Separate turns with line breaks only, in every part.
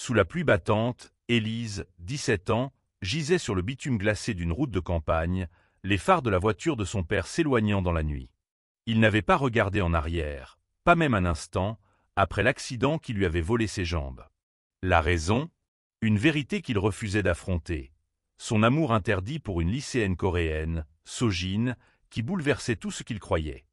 Sous la pluie battante, Élise, 17 ans, gisait sur le bitume glacé d'une route de campagne, les phares de la voiture de son père s'éloignant dans la nuit. Il n'avait pas regardé en arrière, pas même un instant, après l'accident qui lui avait volé ses jambes. La raison? Une vérité qu'il refusait d'affronter. Son amour interdit pour une lycéenne coréenne, Sojin, qui bouleversait tout ce qu'il croyait.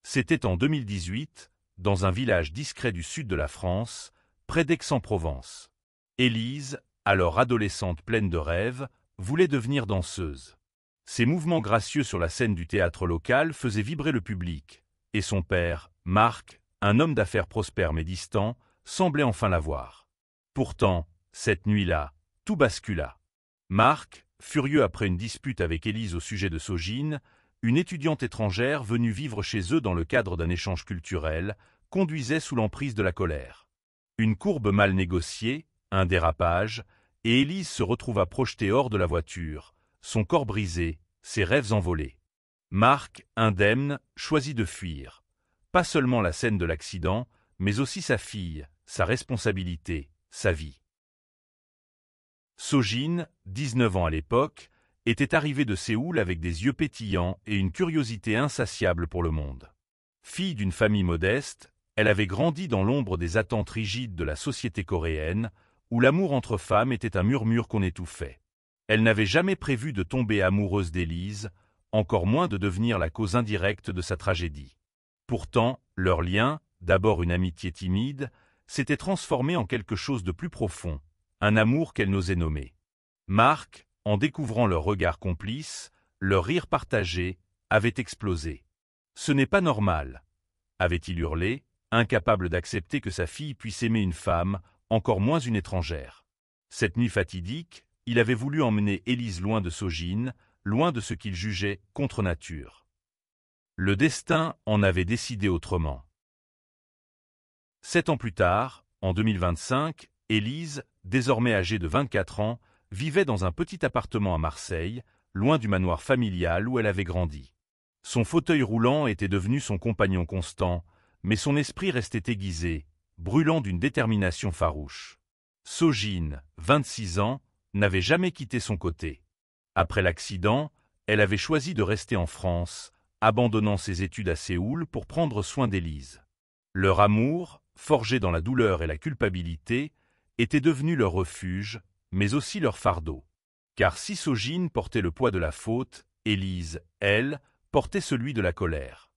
C'était en 2018, dans un village discret du sud de la France, près d'Aix-en-Provence. Élise, alors adolescente pleine de rêves, voulait devenir danseuse. Ses mouvements gracieux sur la scène du théâtre local faisaient vibrer le public, et son père, Marc, un homme d'affaires prospère mais distant, semblait enfin la voir. Pourtant, cette nuit-là, tout bascula. Marc, furieux après une dispute avec Élise au sujet de Sojin, une étudiante étrangère venue vivre chez eux dans le cadre d'un échange culturel, conduisait sous l'emprise de la colère. Une courbe mal négociée, un dérapage, et Élise se retrouva projetée hors de la voiture, son corps brisé, ses rêves envolés. Marc, indemne, choisit de fuir. Pas seulement la scène de l'accident, mais aussi sa fille, sa responsabilité, sa vie. Sojin, 19 ans à l'époque, était arrivée de Séoul avec des yeux pétillants et une curiosité insatiable pour le monde. Fille d'une famille modeste, elle avait grandi dans l'ombre des attentes rigides de la société coréenne, où l'amour entre femmes était un murmure qu'on étouffait. Elle n'avait jamais prévu de tomber amoureuse d'Élise, encore moins de devenir la cause indirecte de sa tragédie. Pourtant, leur lien, d'abord une amitié timide, s'était transformé en quelque chose de plus profond, un amour qu'elle n'osait nommer. Marc, en découvrant leur regard complice, leur rire partagé, avait explosé. « Ce n'est pas normal !» avait-il hurlé, incapable d'accepter que sa fille puisse aimer une femme, encore moins une étrangère. Cette nuit fatidique, il avait voulu emmener Élise loin de Sojin, loin de ce qu'il jugeait contre nature. Le destin en avait décidé autrement. 7 ans plus tard, en 2025, Élise, désormais âgée de 24 ans, vivait dans un petit appartement à Marseille, loin du manoir familial où elle avait grandi. Son fauteuil roulant était devenu son compagnon constant, mais son esprit restait aiguisé, brûlant d'une détermination farouche. Sojin, 26 ans, n'avait jamais quitté son côté. Après l'accident, elle avait choisi de rester en France, abandonnant ses études à Séoul pour prendre soin d'Élise. Leur amour, forgé dans la douleur et la culpabilité, était devenu leur refuge, mais aussi leur fardeau. Car si Sojin portait le poids de la faute, Élise, elle, portait celui de la colère.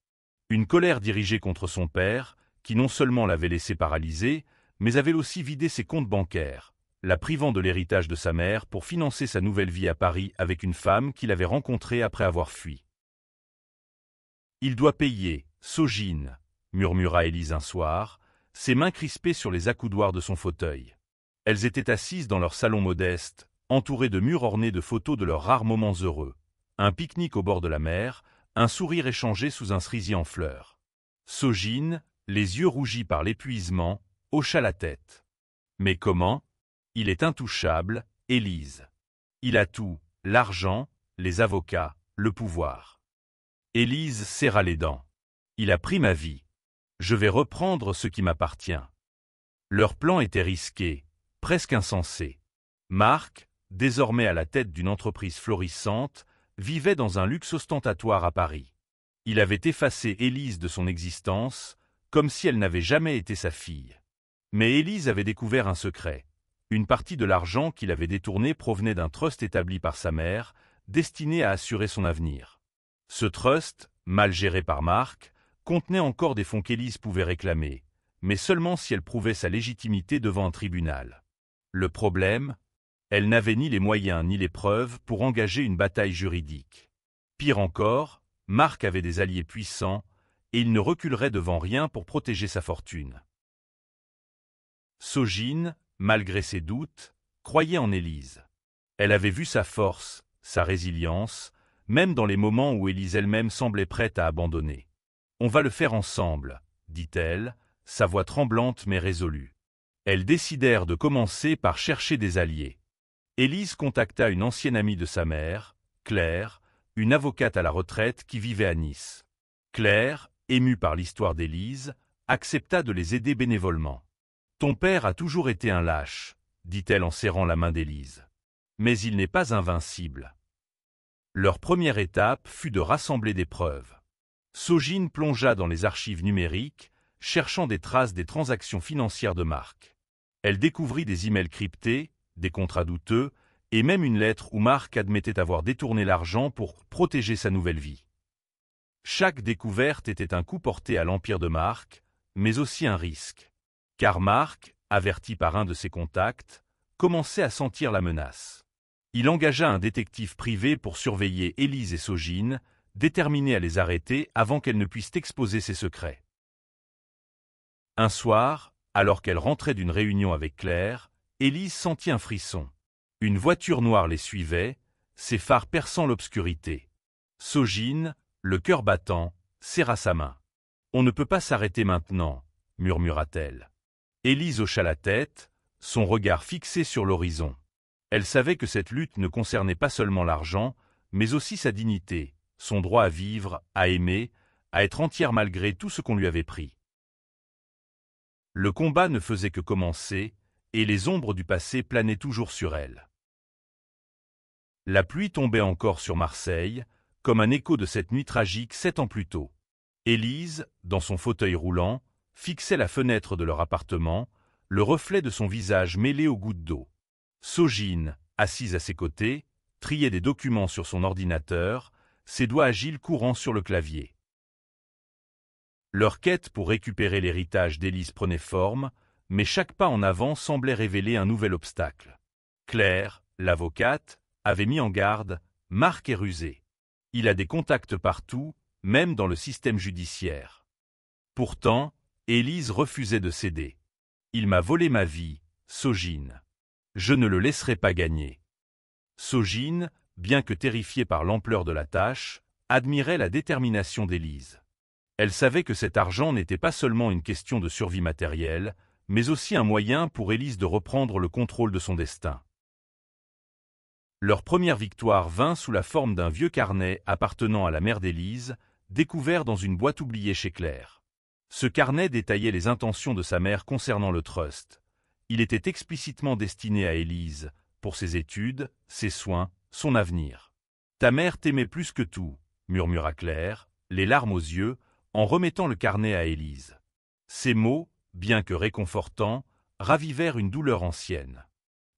Une colère dirigée contre son père, qui non seulement l'avait laissée paralysée, mais avait aussi vidé ses comptes bancaires, la privant de l'héritage de sa mère pour financer sa nouvelle vie à Paris avec une femme qu'il avait rencontrée après avoir fui. « Il doit payer, Sojin », murmura Élise un soir, ses mains crispées sur les accoudoirs de son fauteuil. Elles étaient assises dans leur salon modeste, entourées de murs ornés de photos de leurs rares moments heureux. Un pique-nique au bord de la mer, un sourire échangé sous un cerisier en fleurs. Sojin, les yeux rougis par l'épuisement, hocha la tête. Mais comment? Il est intouchable, Élise. Il a tout, l'argent, les avocats, le pouvoir. Élise serra les dents. Il a pris ma vie. Je vais reprendre ce qui m'appartient. Leur plan était risqué, presque insensé. Marc, désormais à la tête d'une entreprise florissante, vivait dans un luxe ostentatoire à Paris. Il avait effacé Élise de son existence, comme si elle n'avait jamais été sa fille. Mais Élise avait découvert un secret. Une partie de l'argent qu'il avait détourné provenait d'un trust établi par sa mère, destiné à assurer son avenir. Ce trust, mal géré par Marc, contenait encore des fonds qu'Élise pouvait réclamer, mais seulement si elle prouvait sa légitimité devant un tribunal. Le problème? Elle n'avait ni les moyens ni les preuves pour engager une bataille juridique. Pire encore, Marc avait des alliés puissants, et il ne reculerait devant rien pour protéger sa fortune. Sojin, malgré ses doutes, croyait en Élise. Elle avait vu sa force, sa résilience, même dans les moments où Élise elle-même semblait prête à abandonner. « On va le faire ensemble », dit-elle, sa voix tremblante mais résolue. Elles décidèrent de commencer par chercher des alliés. Élise contacta une ancienne amie de sa mère, Claire, une avocate à la retraite qui vivait à Nice. Claire, émue par l'histoire d'Élise, accepta de les aider bénévolement. Ton père a toujours été un lâche, dit-elle en serrant la main d'Élise. Mais il n'est pas invincible. Leur première étape fut de rassembler des preuves. Sojin plongea dans les archives numériques, cherchant des traces des transactions financières de Mark. Elle découvrit des emails cryptés, des contrats douteux, et même une lettre où Mark admettait avoir détourné l'argent pour protéger sa nouvelle vie. Chaque découverte était un coup porté à l'empire de Mark, mais aussi un risque. Car Mark, averti par un de ses contacts, commençait à sentir la menace. Il engagea un détective privé pour surveiller Élise et Sojin, déterminé à les arrêter avant qu'elles ne puissent exposer ses secrets. Un soir, alors qu'elle rentrait d'une réunion avec Claire, Élise sentit un frisson. Une voiture noire les suivait, ses phares perçant l'obscurité. Sojin, le cœur battant, serra sa main. « On ne peut pas s'arrêter maintenant », murmura-t-elle. Élise hocha la tête, son regard fixé sur l'horizon. Elle savait que cette lutte ne concernait pas seulement l'argent, mais aussi sa dignité, son droit à vivre, à aimer, à être entière malgré tout ce qu'on lui avait pris. Le combat ne faisait que commencer, et les ombres du passé planaient toujours sur elle. La pluie tombait encore sur Marseille, comme un écho de cette nuit tragique 7 ans plus tôt. Élise, dans son fauteuil roulant, fixait la fenêtre de leur appartement, le reflet de son visage mêlé aux gouttes d'eau. Sojin, assise à ses côtés, triait des documents sur son ordinateur, ses doigts agiles courant sur le clavier. Leur quête pour récupérer l'héritage d'Élise prenait forme, mais chaque pas en avant semblait révéler un nouvel obstacle. Claire, l'avocate, avait mis en garde, Mark est rusé. Il a des contacts partout, même dans le système judiciaire. Pourtant, Élise refusait de céder. Il m'a volé ma vie, Sojin. Je ne le laisserai pas gagner. Sojin, bien que terrifiée par l'ampleur de la tâche, admirait la détermination d'Élise. Elle savait que cet argent n'était pas seulement une question de survie matérielle, mais aussi un moyen pour Élise de reprendre le contrôle de son destin. Leur première victoire vint sous la forme d'un vieux carnet appartenant à la mère d'Élise, découvert dans une boîte oubliée chez Claire. Ce carnet détaillait les intentions de sa mère concernant le trust. Il était explicitement destiné à Élise, pour ses études, ses soins, son avenir. « Ta mère t'aimait plus que tout », murmura Claire, les larmes aux yeux, en remettant le carnet à Élise. Ces mots, bien que réconfortants, ravivèrent une douleur ancienne.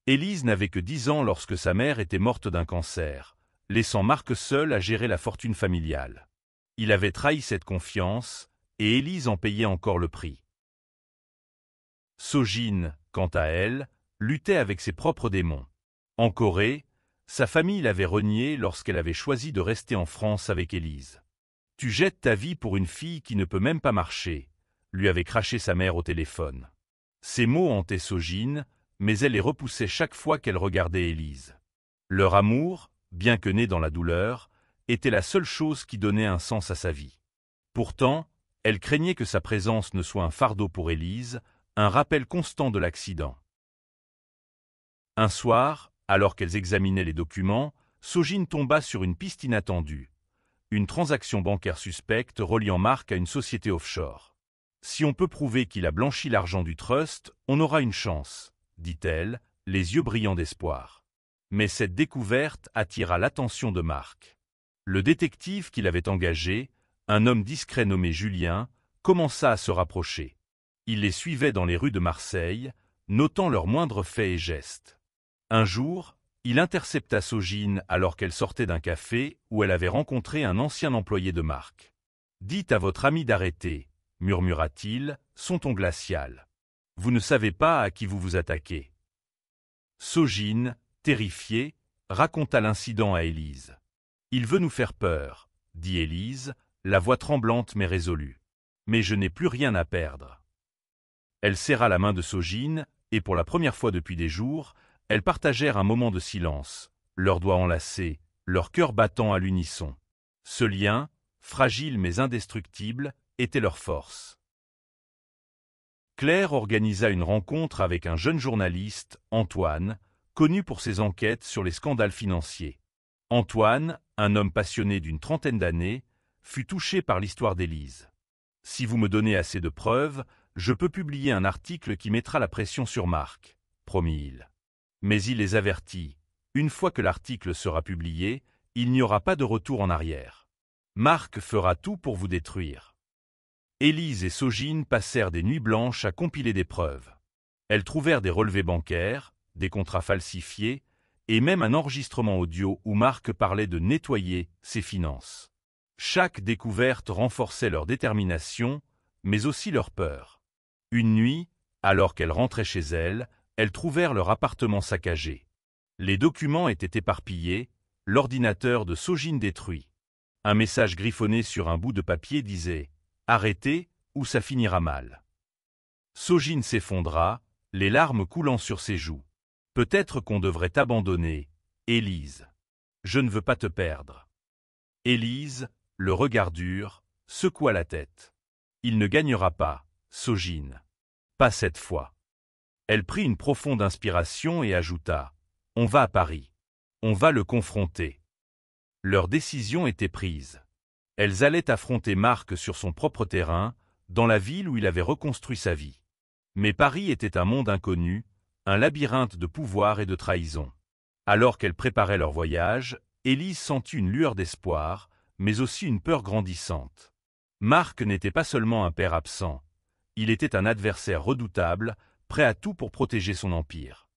Élise n'avait que 10 ans lorsque sa mère était morte d'un cancer, laissant Mark seul à gérer la fortune familiale. Il avait trahi cette confiance, et Élise en payait encore le prix. Sojin, quant à elle, luttait avec ses propres démons. En Corée, sa famille l'avait reniée lorsqu'elle avait choisi de rester en France avec Élise. « Tu jettes ta vie pour une fille qui ne peut même pas marcher », lui avait craché sa mère au téléphone. Ces mots hantaient Sojin, mais elle les repoussait chaque fois qu'elle regardait Élise. Leur amour, bien que né dans la douleur, était la seule chose qui donnait un sens à sa vie. Pourtant, elle craignait que sa présence ne soit un fardeau pour Élise, un rappel constant de l'accident. Un soir, alors qu'elles examinaient les documents, Sojin tomba sur une piste inattendue. Une transaction bancaire suspecte reliant Mark à une société offshore. « Si on peut prouver qu'il a blanchi l'argent du trust, on aura une chance », dit-elle, les yeux brillants d'espoir. Mais cette découverte attira l'attention de Mark. Le détective qu'il avait engagé, un homme discret nommé Julien, commença à se rapprocher. Il les suivait dans les rues de Marseille, notant leurs moindres faits et gestes. Un jour, il intercepta Sojin alors qu'elle sortait d'un café où elle avait rencontré un ancien employé de Mark. « Dites à votre ami d'arrêter », murmura-t-il, son ton glacial. « Vous ne savez pas à qui vous vous attaquez. » Sojin, terrifiée, raconta l'incident à Élise. « Il veut nous faire peur », dit Élise, la voix tremblante mais résolue. « Mais je n'ai plus rien à perdre. » Elle serra la main de Sojin, et pour la première fois depuis des jours, elles partagèrent un moment de silence, leurs doigts enlacés, leurs cœurs battant à l'unisson. Ce lien, fragile mais indestructible, était leur force. Claire organisa une rencontre avec un jeune journaliste, Antoine, connu pour ses enquêtes sur les scandales financiers. Antoine, un homme passionné d'une trentaine d'années, fut touché par l'histoire d'Élise. « Si vous me donnez assez de preuves, Je peux publier un article qui mettra la pression sur Marc, promit-il. Mais il les avertit. Une fois que l'article sera publié, il n'y aura pas de retour en arrière. Marc fera tout pour vous détruire. Élise et Sogine passèrent des nuits blanches à compiler des preuves. Elles trouvèrent des relevés bancaires, des contrats falsifiés, et même un enregistrement audio où Marc parlait de nettoyer ses finances. Chaque découverte renforçait leur détermination, mais aussi leur peur. Une nuit, alors qu'elles rentraient chez elles trouvèrent leur appartement saccagé. Les documents étaient éparpillés, l'ordinateur de Sogine détruit. Un message griffonné sur un bout de papier disait « Arrêtez ou ça finira mal ». Sogine s'effondra, les larmes coulant sur ses joues. « Peut-être qu'on devrait t'abandonner, Élise. Je ne veux pas te perdre. » Élise, le regard dur, secoua la tête. « Il ne gagnera pas, Sogine. Pas cette fois. » Elle prit une profonde inspiration et ajouta « On va à Paris. On va le confronter. » Leur décision était prise. Elles allaient affronter Marc sur son propre terrain, dans la ville où il avait reconstruit sa vie. Mais Paris était un monde inconnu, un labyrinthe de pouvoir et de trahison. Alors qu'elles préparaient leur voyage, Élise sentit une lueur d'espoir, mais aussi une peur grandissante. Marc n'était pas seulement un père absent, il était un adversaire redoutable, prêt à tout pour protéger son empire.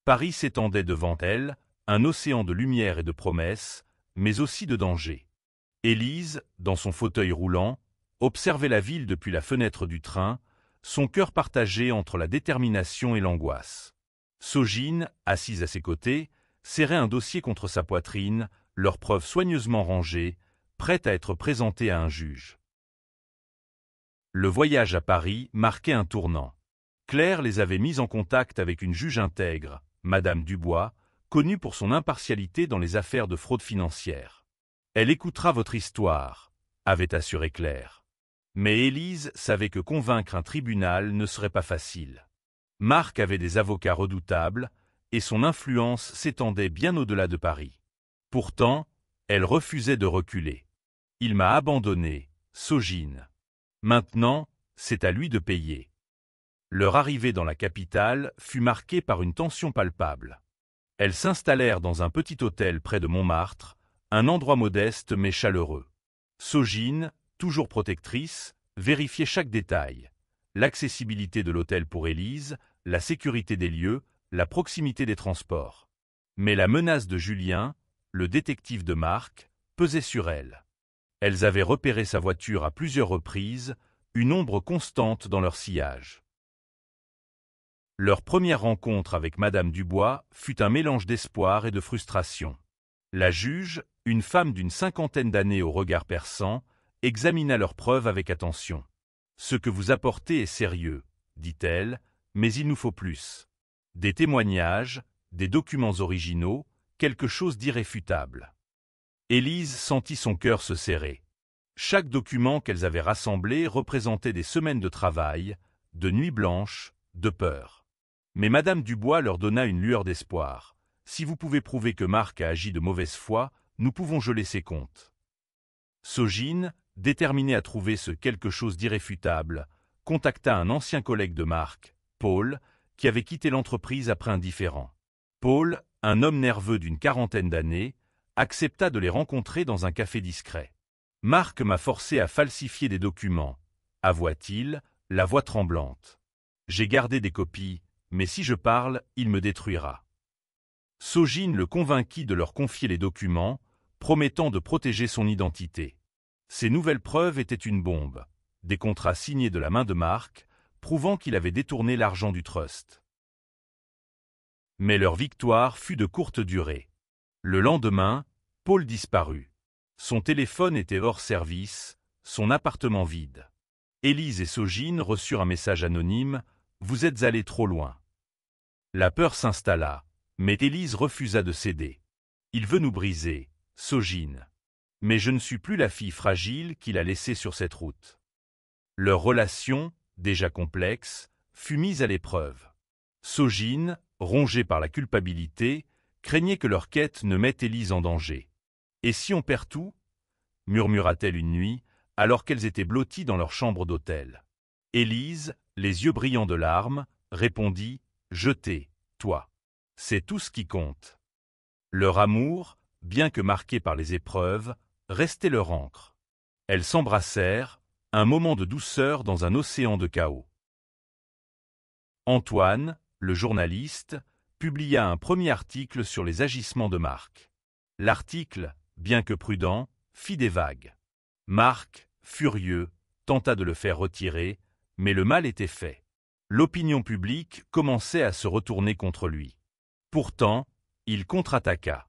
Paris s'étendait devant elle, un océan de lumière et de promesses, mais aussi de danger. Élise, dans son fauteuil roulant, observait la ville depuis la fenêtre du train, son cœur partagé entre la détermination et l'angoisse. Sogine, assise à ses côtés, serrait un dossier contre sa poitrine, leurs preuves soigneusement rangées, prêtes à être présentées à un juge. Le voyage à Paris marquait un tournant. Claire les avait mis en contact avec une juge intègre, Madame Dubois, connue pour son impartialité dans les affaires de fraude financière. « Elle écoutera votre histoire », avait assuré Claire. Mais Élise savait que convaincre un tribunal ne serait pas facile. Marc avait des avocats redoutables, et son influence s'étendait bien au-delà de Paris. Pourtant, elle refusait de reculer. « Il m'a abandonné, Sogine. Maintenant, c'est à lui de payer. » Leur arrivée dans la capitale fut marquée par une tension palpable. Elles s'installèrent dans un petit hôtel près de Montmartre, un endroit modeste mais chaleureux. Sogine, toujours protectrice, vérifiait chaque détail. L'accessibilité de l'hôtel pour Élise, la sécurité des lieux, la proximité des transports. Mais la menace de Julien, le détective de Marc, pesait sur elles. Elles avaient repéré sa voiture à plusieurs reprises, une ombre constante dans leur sillage. Leur première rencontre avec Madame Dubois fut un mélange d'espoir et de frustration. La juge, une femme d'une cinquantaine d'années au regard perçant, examina leurs preuves avec attention. « Ce que vous apportez est sérieux, » dit-elle, « mais il nous faut plus. Des témoignages, des documents originaux, quelque chose d'irréfutable. » Élise sentit son cœur se serrer. Chaque document qu'elles avaient rassemblé représentait des semaines de travail, de nuits blanches, de peur. Mais Madame Dubois leur donna une lueur d'espoir. « Si vous pouvez prouver que Marc a agi de mauvaise foi, nous pouvons geler ses comptes. » Sogine, déterminée à trouver ce quelque chose d'irréfutable, contacta un ancien collègue de Marc, Paul, qui avait quitté l'entreprise après un différend. Paul, un homme nerveux d'une quarantaine d'années, accepta de les rencontrer dans un café discret. « Marc m'a forcé à falsifier des documents, » avoua-t-il, la voix tremblante. « J'ai gardé des copies, mais si je parle, il me détruira. » Sogine le convainquit de leur confier les documents, promettant de protéger son identité. Ces nouvelles preuves étaient une bombe, des contrats signés de la main de Marc, prouvant qu'il avait détourné l'argent du trust. Mais leur victoire fut de courte durée. Le lendemain, Paul disparut. Son téléphone était hors service, son appartement vide. Élise et Sogine reçurent un message anonyme « Vous êtes allés trop loin ». La peur s'installa, mais Élise refusa de céder. « Il veut nous briser, Sogine. Mais je ne suis plus la fille fragile qu'il a laissée sur cette route. » Leur relation, déjà complexe, fut mise à l'épreuve. Sogine, rongée par la culpabilité, craignait que leur quête ne mette Élise en danger. « Et si on perd tout ?» murmura-t-elle une nuit, alors qu'elles étaient blotties dans leur chambre d'hôtel. Élise, les yeux brillants de larmes, répondit « Je t'ai, toi. C'est tout ce qui compte. » Leur amour, bien que marqué par les épreuves, restait leur ancre. Elles s'embrassèrent, un moment de douceur dans un océan de chaos. Antoine, le journaliste, publia un premier article sur les agissements de Marc. L'article, bien que prudent, fit des vagues. Marc, furieux, tenta de le faire retirer, mais le mal était fait. L'opinion publique commençait à se retourner contre lui. Pourtant, il contre-attaqua.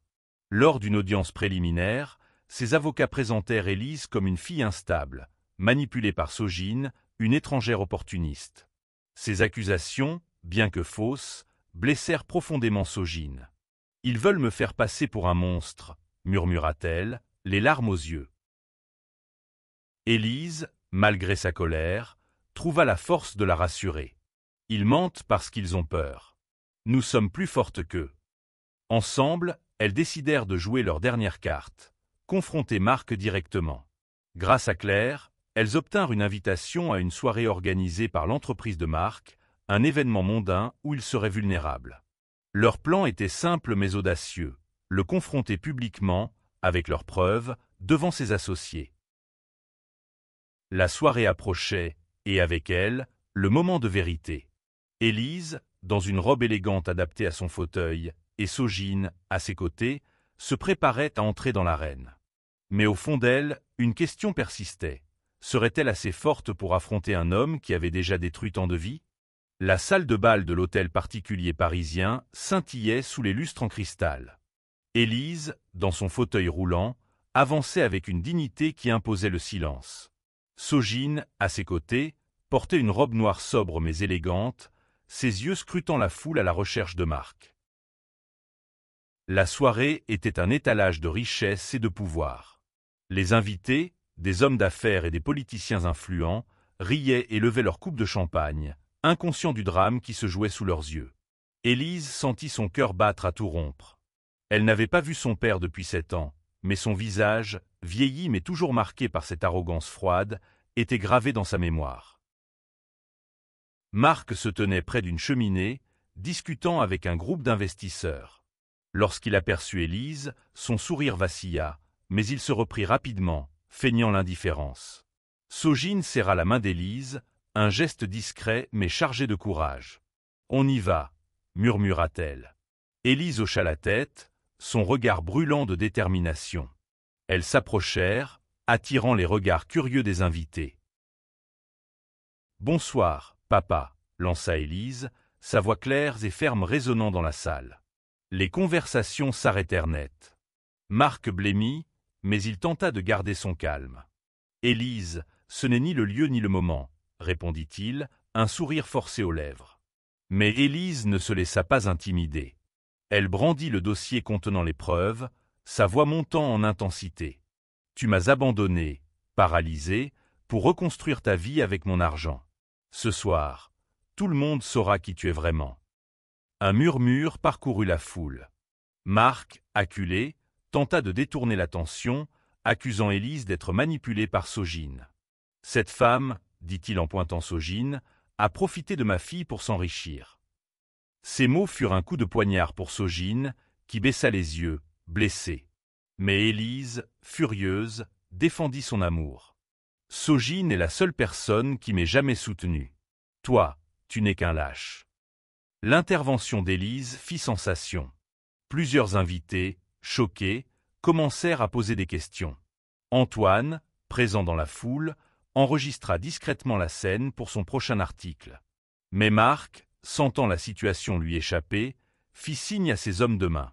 Lors d'une audience préliminaire, ses avocats présentèrent Élise comme une fille instable, manipulée par Sogine, une étrangère opportuniste. Ces accusations, bien que fausses, blessèrent profondément Sogine. « Ils veulent me faire passer pour un monstre », murmura-t-elle, les larmes aux yeux. Élise, malgré sa colère, trouva la force de la rassurer. « Ils mentent parce qu'ils ont peur. Nous sommes plus fortes qu'eux. » Ensemble, elles décidèrent de jouer leur dernière carte, confronter Marc directement. Grâce à Claire, elles obtinrent une invitation à une soirée organisée par l'entreprise de Marc, un événement mondain où il serait vulnérable. Leur plan était simple mais audacieux, le confronter publiquement, avec leurs preuves, devant ses associés. La soirée approchait, et avec elle, le moment de vérité. Élise, dans une robe élégante adaptée à son fauteuil, et Sogine, à ses côtés, se préparait à entrer dans l'arène. Mais au fond d'elle, une question persistait. Serait-elle assez forte pour affronter un homme qui avait déjà détruit tant de vies? La salle de bal de l'hôtel particulier parisien scintillait sous les lustres en cristal. Élise, dans son fauteuil roulant, avançait avec une dignité qui imposait le silence. Sogine, à ses côtés, portait une robe noire sobre mais élégante, ses yeux scrutant la foule à la recherche de Marc. La soirée était un étalage de richesse et de pouvoir. Les invités, des hommes d'affaires et des politiciens influents, riaient et levaient leur coupe de champagne, inconscients du drame qui se jouait sous leurs yeux. Élise sentit son cœur battre à tout rompre. Elle n'avait pas vu son père depuis 7 ans, mais son visage, vieilli mais toujours marqué par cette arrogance froide, était gravé dans sa mémoire. Marc se tenait près d'une cheminée, discutant avec un groupe d'investisseurs. Lorsqu'il aperçut Élise, son sourire vacilla, mais il se reprit rapidement, feignant l'indifférence. Sogine serra la main d'Élise, un geste discret mais chargé de courage. « On y va », murmura-t-elle. Élise hocha la tête, son regard brûlant de détermination. Elles s'approchèrent, attirant les regards curieux des invités. « Bonsoir, papa », lança Élise, sa voix claire et ferme résonnant dans la salle. Les conversations s'arrêtèrent net. Marc blêmit, mais il tenta de garder son calme. « Élise, ce n'est ni le lieu ni le moment, » répondit-il, un sourire forcé aux lèvres. Mais Élise ne se laissa pas intimider. Elle brandit le dossier contenant les preuves, sa voix montant en intensité. « Tu m'as abandonné, paralysé, pour reconstruire ta vie avec mon argent. Ce soir, tout le monde saura qui tu es vraiment. » Un murmure parcourut la foule. Marc, acculé, tenta de détourner l'attention, accusant Élise d'être manipulée par Sogine. « Cette femme, dit-il en pointant Sogine, a profité de ma fille pour s'enrichir. » Ces mots furent un coup de poignard pour Sogine, qui baissa les yeux, blessée. Mais Élise, furieuse, défendit son amour. « Sogine est la seule personne qui m'ait jamais soutenu. Toi, tu n'es qu'un lâche. » L'intervention d'Élise fit sensation. Plusieurs invités, choqués, commencèrent à poser des questions. Antoine, présent dans la foule, enregistra discrètement la scène pour son prochain article. Mais Marc, sentant la situation lui échapper, fit signe à ses hommes de main.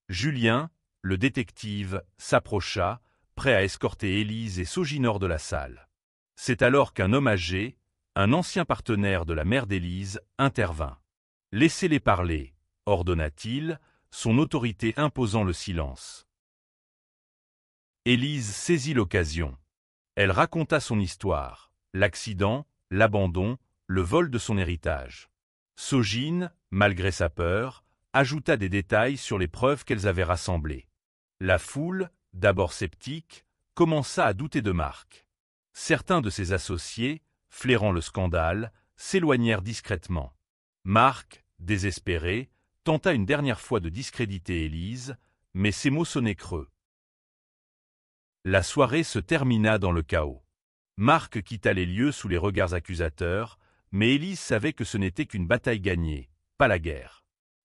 Julien, le détective, s'approcha, prêt à escorter Élise et Sogine hors de la salle. C'est alors qu'un homme âgé, un ancien partenaire de la mère d'Élise, intervint. « Laissez-les parler », ordonna-t-il, son autorité imposant le silence. Élise saisit l'occasion. Elle raconta son histoire, l'accident, l'abandon, le vol de son héritage. Sogine, malgré sa peur, ajouta des détails sur les preuves qu'elles avaient rassemblées. La foule, d'abord sceptique, commença à douter de Marc. Certains de ses associés, flairant le scandale, s'éloignèrent discrètement. Marc, désespéré, tenta une dernière fois de discréditer Élise, mais ses mots sonnaient creux. La soirée se termina dans le chaos. Marc quitta les lieux sous les regards accusateurs, mais Élise savait que ce n'était qu'une bataille gagnée, pas la guerre.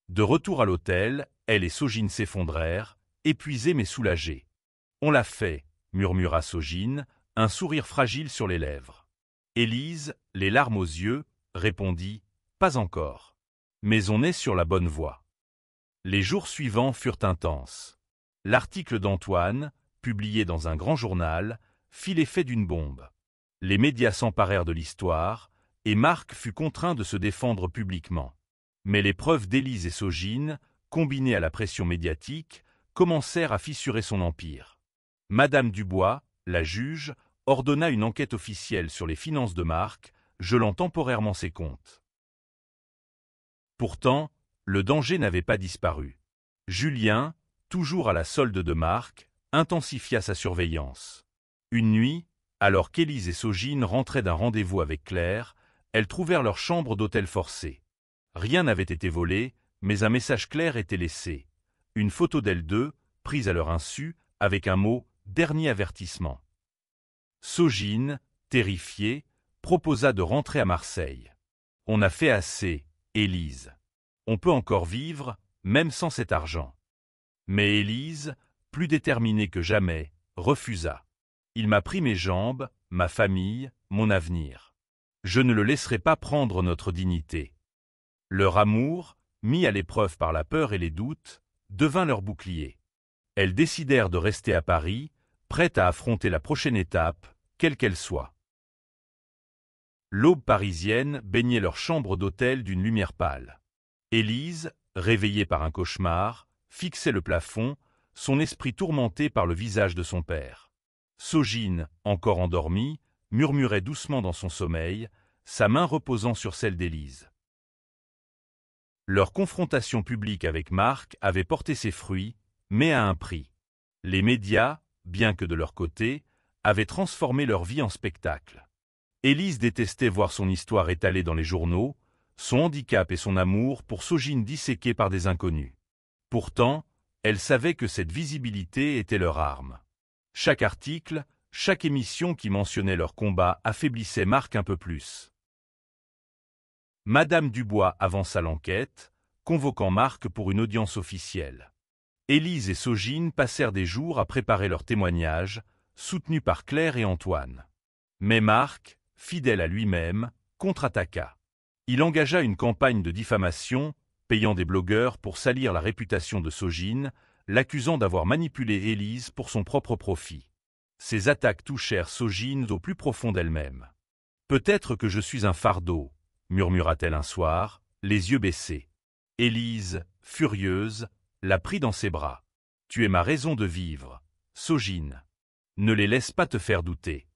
De retour à l'hôtel, elle et Sogine s'effondrèrent, épuisés mais soulagés. « On l'a fait », murmura Sogine, un sourire fragile sur les lèvres. Élise, les larmes aux yeux, répondit « Pas encore. Mais on est sur la bonne voie. » Les jours suivants furent intenses. L'article d'Antoine, publié dans un grand journal, fit l'effet d'une bombe. Les médias s'emparèrent de l'histoire, et Marc fut contraint de se défendre publiquement. Mais les preuves d'Élise et Sogine, combinées à la pression médiatique, commencèrent à fissurer son empire. Madame Dubois, la juge, ordonna une enquête officielle sur les finances de Marc, gelant temporairement ses comptes. Pourtant, le danger n'avait pas disparu. Julien, toujours à la solde de Marc, intensifia sa surveillance. Une nuit, alors qu'Élise et Sogine rentraient d'un rendez-vous avec Claire, elles trouvèrent leur chambre d'hôtel forcée. Rien n'avait été volé, mais un message clair était laissé. Une photo d'elles deux, prise à leur insu, avec un mot « dernier avertissement ». Sogine, terrifiée, proposa de rentrer à Marseille. « On a fait assez, Élise. On peut encore vivre, même sans cet argent. » Mais Élise, plus déterminée que jamais, refusa. « Il m'a pris mes jambes, ma famille, mon avenir. Je ne le laisserai pas prendre notre dignité. » Leur amour, mis à l'épreuve par la peur et les doutes, devint leur bouclier. Elles décidèrent de rester à Paris, prêtes à affronter la prochaine étape, quelle qu'elle soit. L'aube parisienne baignait leur chambre d'hôtel d'une lumière pâle. Élise, réveillée par un cauchemar, fixait le plafond, son esprit tourmenté par le visage de son père. Sogine, encore endormie, murmurait doucement dans son sommeil, sa main reposant sur celle d'Élise. Leur confrontation publique avec Marc avait porté ses fruits, mais à un prix. Les médias, bien que de leur côté, avaient transformé leur vie en spectacle. Élise détestait voir son histoire étalée dans les journaux, son handicap et son amour pour Sogine disséqués par des inconnus. Pourtant, elle savait que cette visibilité était leur arme. Chaque article, chaque émission qui mentionnait leur combat affaiblissait Marc un peu plus. Madame Dubois avança l'enquête, convoquant Marc pour une audience officielle. Élise et Sogine passèrent des jours à préparer leur témoignage, soutenus par Claire et Antoine. Mais Marc, fidèle à lui-même, contre-attaqua. Il engagea une campagne de diffamation, payant des blogueurs pour salir la réputation de Sogine, l'accusant d'avoir manipulé Élise pour son propre profit. Ces attaques touchèrent Sogine au plus profond d'elle-même. « Peut-être que je suis un fardeau », murmura-t-elle un soir, les yeux baissés. Élise, furieuse, la prit dans ses bras. « Tu es ma raison de vivre, Sogine. Ne les laisse pas te faire douter. »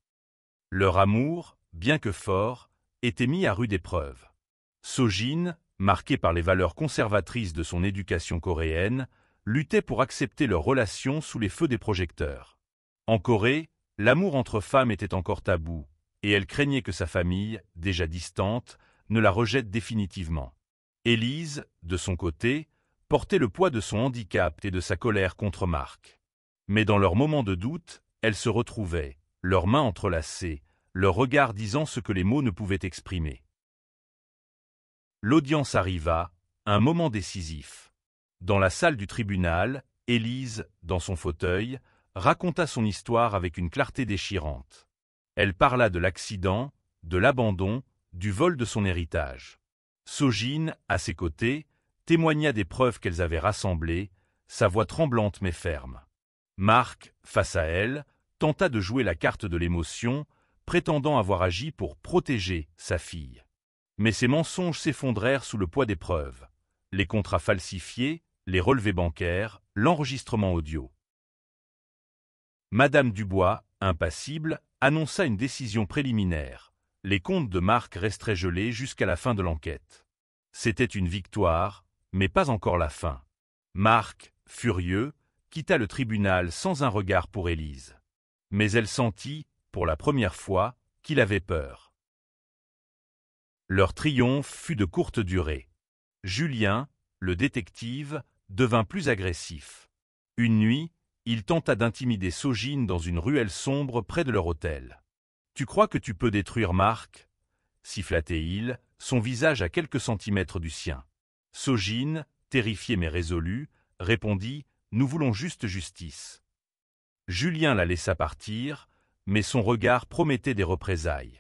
Leur amour, bien que fort, était mis à rude épreuve. Sogine, marquée par les valeurs conservatrices de son éducation coréenne, luttait pour accepter leur relation sous les feux des projecteurs. En Corée, l'amour entre femmes était encore tabou, et elle craignait que sa famille, déjà distante, ne la rejette définitivement. Élise, de son côté, portait le poids de son handicap et de sa colère contre Marc. Mais dans leurs moments de doute, elles se retrouvaient, leurs mains entrelacées, leurs regards disant ce que les mots ne pouvaient exprimer. L'audience arriva, un moment décisif. Dans la salle du tribunal, Élise, dans son fauteuil, raconta son histoire avec une clarté déchirante. Elle parla de l'accident, de l'abandon, du vol de son héritage. Sogine, à ses côtés, témoigna des preuves qu'elles avaient rassemblées, sa voix tremblante mais ferme. Marc, face à elle, tenta de jouer la carte de l'émotion, prétendant avoir agi pour protéger sa fille. Mais ses mensonges s'effondrèrent sous le poids des preuves. Les contrats falsifiés, les relevés bancaires, l'enregistrement audio. Madame Dubois, impassible, annonça une décision préliminaire. Les comptes de Marc resteraient gelés jusqu'à la fin de l'enquête. C'était une victoire, mais pas encore la fin. Marc, furieux, quitta le tribunal sans un regard pour Élise. Mais elle sentit, pour la première fois, qu'il avait peur. Leur triomphe fut de courte durée. Julien, le détective, devint plus agressif. Une nuit, il tenta d'intimider Sogine dans une ruelle sombre près de leur hôtel. « Tu crois que tu peux détruire Marc ?» siffla-t-il, son visage à quelques centimètres du sien. Sogine, terrifié mais résolu, répondit « Nous voulons juste justice. » Julien la laissa partir, mais son regard promettait des représailles.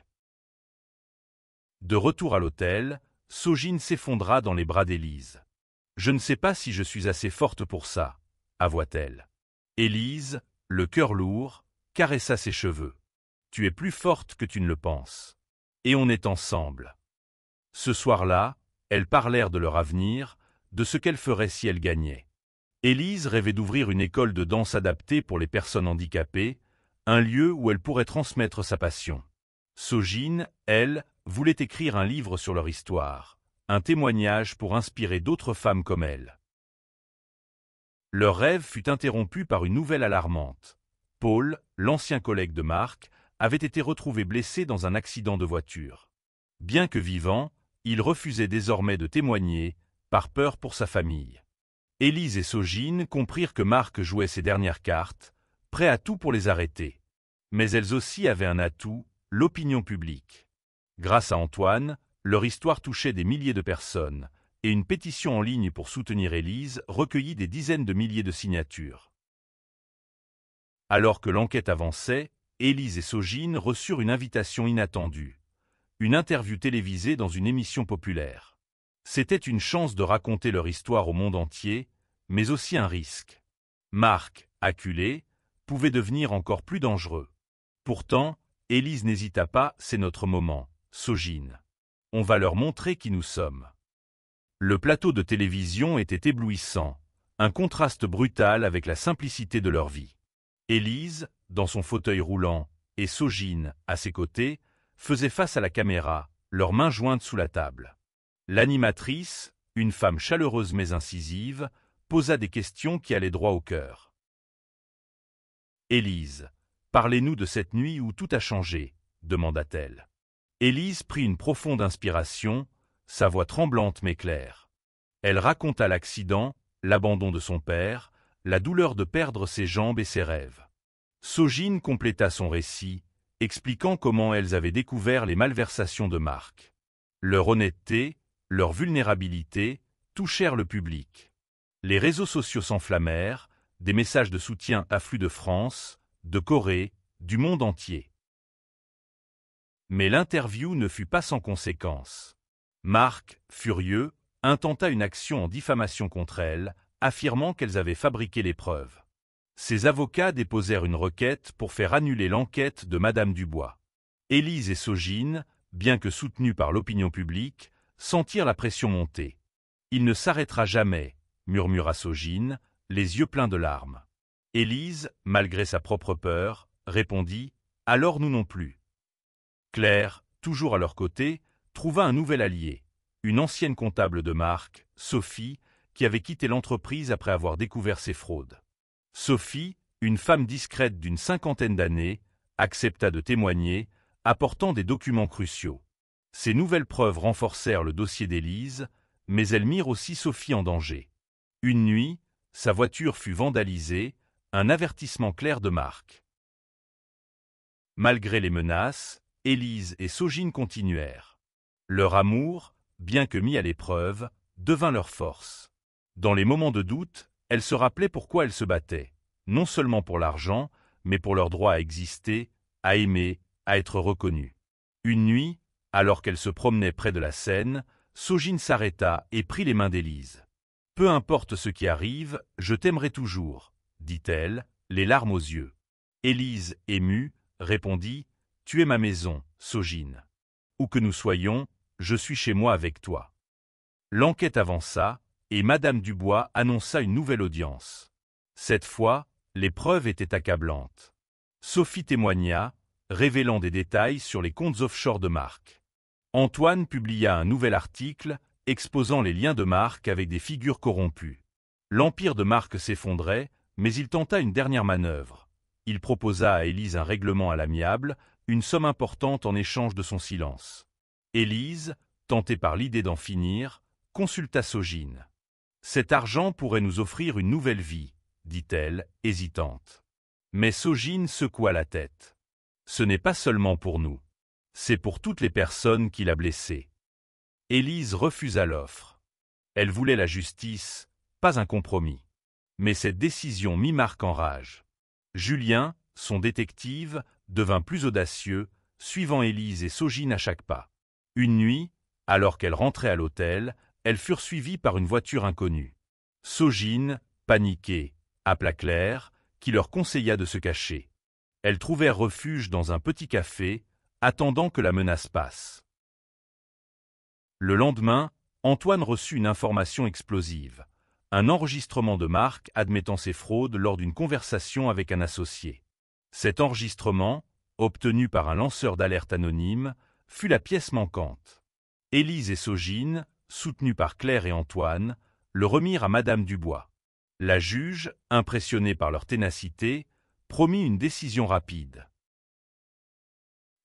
De retour à l'hôtel, Sogine s'effondra dans les bras d'Élise. « Je ne sais pas si je suis assez forte pour ça, » avoua-t-elle. Élise, le cœur lourd, caressa ses cheveux. « Tu es plus forte que tu ne le penses. Et on est ensemble. » Ce soir-là, elles parlèrent de leur avenir, de ce qu'elles feraient si elles gagnaient. Élise rêvait d'ouvrir une école de danse adaptée pour les personnes handicapées, un lieu où elle pourrait transmettre sa passion. Sogine, elle, voulait écrire un livre sur leur histoire, un témoignage pour inspirer d'autres femmes comme elle. Leur rêve fut interrompu par une nouvelle alarmante. Paul, l'ancien collègue de Marc, avait été retrouvé blessé dans un accident de voiture. Bien que vivant, il refusait désormais de témoigner, par peur pour sa famille. Élise et Sogine comprirent que Marc jouait ses dernières cartes, prêt à tout pour les arrêter. Mais elles aussi avaient un atout, l'opinion publique. Grâce à Antoine, leur histoire touchait des milliers de personnes, et une pétition en ligne pour soutenir Élise recueillit des dizaines de milliers de signatures. Alors que l'enquête avançait, Élise et Sogine reçurent une invitation inattendue. Une interview télévisée dans une émission populaire. C'était une chance de raconter leur histoire au monde entier, mais aussi un risque. Marc, acculé, pouvait devenir encore plus dangereux. Pourtant, Élise n'hésita pas, c'est notre moment, Sogine. On va leur montrer qui nous sommes. Le plateau de télévision était éblouissant, un contraste brutal avec la simplicité de leur vie. Élise, dans son fauteuil roulant, et Sogine, à ses côtés, faisaient face à la caméra, leurs mains jointes sous la table. L'animatrice, une femme chaleureuse mais incisive, posa des questions qui allaient droit au cœur. « Élise, parlez-nous de cette nuit où tout a changé, » demanda-t-elle. Élise prit une profonde inspiration, sa voix tremblante mais claire. Elle raconta l'accident, l'abandon de son père, la douleur de perdre ses jambes et ses rêves. Sogine compléta son récit, expliquant comment elles avaient découvert les malversations de Marc. Leur honnêteté, leur vulnérabilité touchèrent le public. Les réseaux sociaux s'enflammèrent, des messages de soutien affluent de France, de Corée, du monde entier. Mais l'interview ne fut pas sans conséquences. Marc, furieux, intenta une action en diffamation contre elles, affirmant qu'elles avaient fabriqué les preuves. Ses avocats déposèrent une requête pour faire annuler l'enquête de Madame Dubois. Élise et Sogine, bien que soutenus par l'opinion publique, sentirent la pression monter. « Il ne s'arrêtera jamais », murmura Sogine, les yeux pleins de larmes. Élise, malgré sa propre peur, répondit « Alors nous non plus ». Claire, toujours à leur côté, trouva un nouvel allié, une ancienne comptable de Marc, Sophie, qui avait quitté l'entreprise après avoir découvert ses fraudes. Sophie, une femme discrète d'une 50aine d'années, accepta de témoigner, apportant des documents cruciaux. Ces nouvelles preuves renforcèrent le dossier d'Élise, mais elles mirent aussi Sophie en danger. Une nuit, sa voiture fut vandalisée, un avertissement clair de Marc. Malgré les menaces, Élise et Sogine continuèrent. Leur amour, bien que mis à l'épreuve, devint leur force. Dans les moments de doute, elles se rappelaient pourquoi elles se battaient, non seulement pour l'argent, mais pour leur droit à exister, à aimer, à être reconnues. Une nuit, alors qu'elles se promenaient près de la Seine, Sogine s'arrêta et prit les mains d'Élise. « Peu importe ce qui arrive, je t'aimerai toujours, » dit-elle, les larmes aux yeux. Élise, émue, répondit « Tu es ma maison, Sogine. Où que nous soyons, je suis chez moi avec toi. » L'enquête avança, et Madame Dubois annonça une nouvelle audience. Cette fois, les preuves étaient accablantes. Sophie témoigna, révélant des détails sur les comptes offshore de Marc. Antoine publia un nouvel article exposant les liens de Marc avec des figures corrompues. L'empire de Marc s'effondrait, mais il tenta une dernière manœuvre. Il proposa à Élise un règlement à l'amiable, une somme importante en échange de son silence. Élise, tentée par l'idée d'en finir, consulta Sogine. « Cet argent pourrait nous offrir une nouvelle vie, » dit-elle, hésitante. Mais Sogine secoua la tête. « Ce n'est pas seulement pour nous. C'est pour toutes les personnes qu'il a blessées. » Élise refusa l'offre. Elle voulait la justice, pas un compromis. Mais cette décision mit Marc en rage. Julien, son détective, devint plus audacieux, suivant Élise et Sogine à chaque pas. Une nuit, alors qu'elles rentraient à l'hôtel, elles furent suivies par une voiture inconnue. Sogine, paniquée, appela Claire, qui leur conseilla de se cacher. Elles trouvèrent refuge dans un petit café, attendant que la menace passe. Le lendemain, Antoine reçut une information explosive. Un enregistrement de Marc admettant ses fraudes lors d'une conversation avec un associé. Cet enregistrement, obtenu par un lanceur d'alerte anonyme, fut la pièce manquante. Élise et Sogine, soutenues par Claire et Antoine, le remirent à Madame Dubois. La juge, impressionnée par leur ténacité, promit une décision rapide.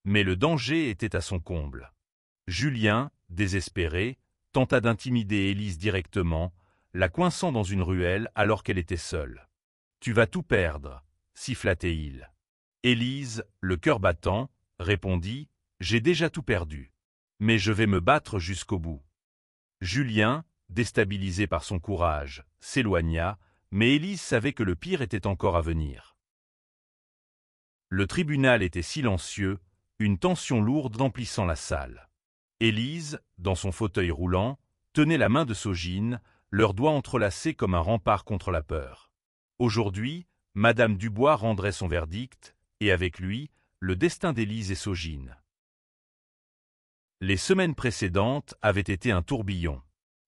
Mais le danger était à son comble. Julien, désespéré, tenta d'intimider Élise directement, la coinçant dans une ruelle alors qu'elle était seule. « Tu vas tout perdre » siffla-t-il. Élise, le cœur battant, répondit « J'ai déjà tout perdu. Mais je vais me battre jusqu'au bout. » Julien, déstabilisé par son courage, s'éloigna, mais Élise savait que le pire était encore à venir. Le tribunal était silencieux, une tension lourde emplissant la salle. Élise, dans son fauteuil roulant, tenait la main de Sogine, leurs doigts entrelacés comme un rempart contre la peur. Aujourd'hui, Madame Dubois rendrait son verdict, et avec lui, le destin d'Élise et Sogine. Les semaines précédentes avaient été un tourbillon.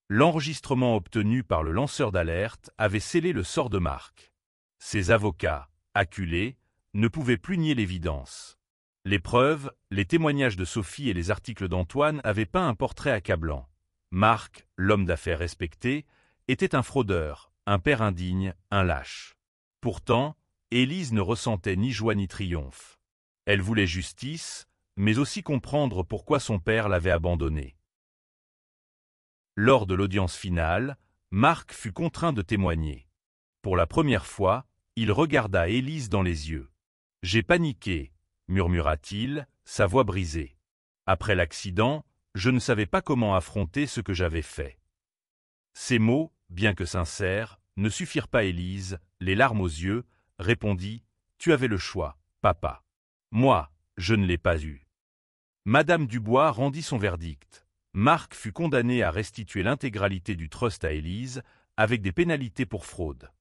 L'enregistrement obtenu par le lanceur d'alerte avait scellé le sort de Marc. Ses avocats, acculés, ne pouvaient plus nier l'évidence. Les preuves, les témoignages de Sophie et les articles d'Antoine avaient peint un portrait accablant. Marc, l'homme d'affaires respecté, était un fraudeur, un père indigne, un lâche. Pourtant, Élise ne ressentait ni joie ni triomphe. Elle voulait justice, mais aussi comprendre pourquoi son père l'avait abandonnée. Lors de l'audience finale, Marc fut contraint de témoigner. Pour la première fois, il regarda Élise dans les yeux. « J'ai paniqué », murmura-t-il, sa voix brisée. « Après l'accident, je ne savais pas comment affronter ce que j'avais fait. » Ces mots, bien que sincères, ne suffirent pas. Élise, les larmes aux yeux, répondit « Tu avais le choix, papa. Moi, je ne l'ai pas eu. » Madame Dubois rendit son verdict. Marc fut condamné à restituer l'intégralité du trust à Élise, avec des pénalités pour fraude.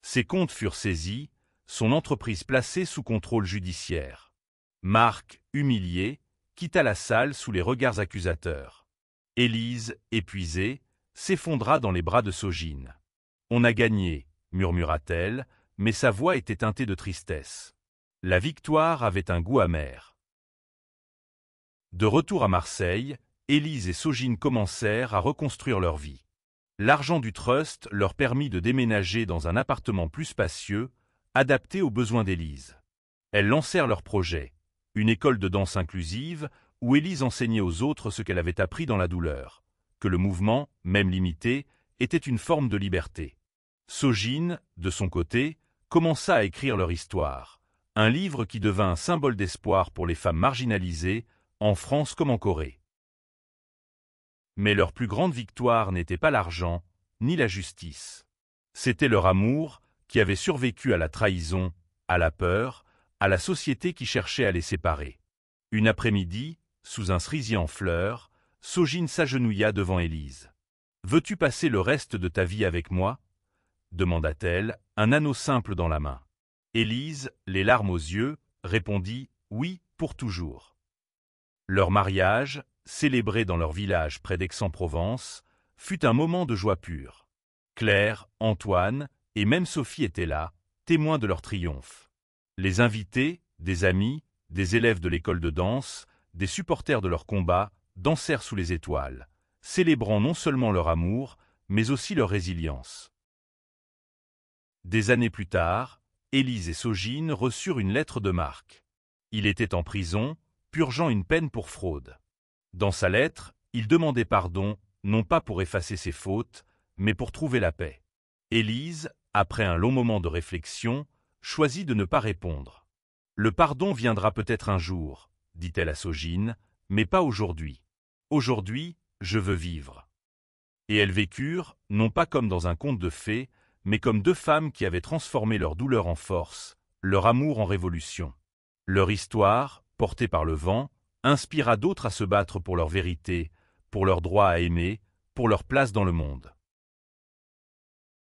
Ses comptes furent saisis, son entreprise placée sous contrôle judiciaire. Marc, humilié, quitta la salle sous les regards accusateurs. Élise, épuisée, s'effondra dans les bras de Sogine. « On a gagné », murmura-t-elle, mais sa voix était teintée de tristesse. La victoire avait un goût amer. De retour à Marseille, Élise et Sogine commencèrent à reconstruire leur vie. L'argent du trust leur permit de déménager dans un appartement plus spacieux, adapté aux besoins d'Élise. Elles lancèrent leur projet, une école de danse inclusive où Élise enseignait aux autres ce qu'elle avait appris dans la douleur, que le mouvement, même limité, était une forme de liberté. Sogine, de son côté, commença à écrire leur histoire, un livre qui devint un symbole d'espoir pour les femmes marginalisées, en France comme en Corée. Mais leur plus grande victoire n'était pas l'argent, ni la justice. C'était leur amour qui avait survécu à la trahison, à la peur, à la société qui cherchait à les séparer. Une après-midi, sous un cerisier en fleurs, Sogine s'agenouilla devant Élise. « Veux-tu passer le reste de ta vie avec moi ?» demanda-t-elle, un anneau simple dans la main. Élise, les larmes aux yeux, répondit « Oui, pour toujours ». Leur mariage, célébré dans leur village près d'Aix-en-Provence, fut un moment de joie pure. Claire, Antoine et même Sophie étaient là, témoins de leur triomphe. Les invités, des amis, des élèves de l'école de danse, des supporters de leur combat, dansèrent sous les étoiles, célébrant non seulement leur amour, mais aussi leur résilience. Des années plus tard, Élise et Sogine reçurent une lettre de Marc. Il était en prison, purgeant une peine pour fraude. Dans sa lettre, Il demandait pardon, non pas pour effacer ses fautes, mais pour trouver la paix. Élise, après un long moment de réflexion, choisit de ne pas répondre. « Le pardon viendra peut-être un jour, » dit-elle à Sogine, « mais pas aujourd'hui. Aujourd'hui, je veux vivre. » Et elles vécurent, non pas comme dans un conte de fées, mais comme deux femmes qui avaient transformé leur douleur en force, leur amour en révolution. Leur histoire, portée par le vent, inspira d'autres à se battre pour leur vérité, pour leur droit à aimer, pour leur place dans le monde.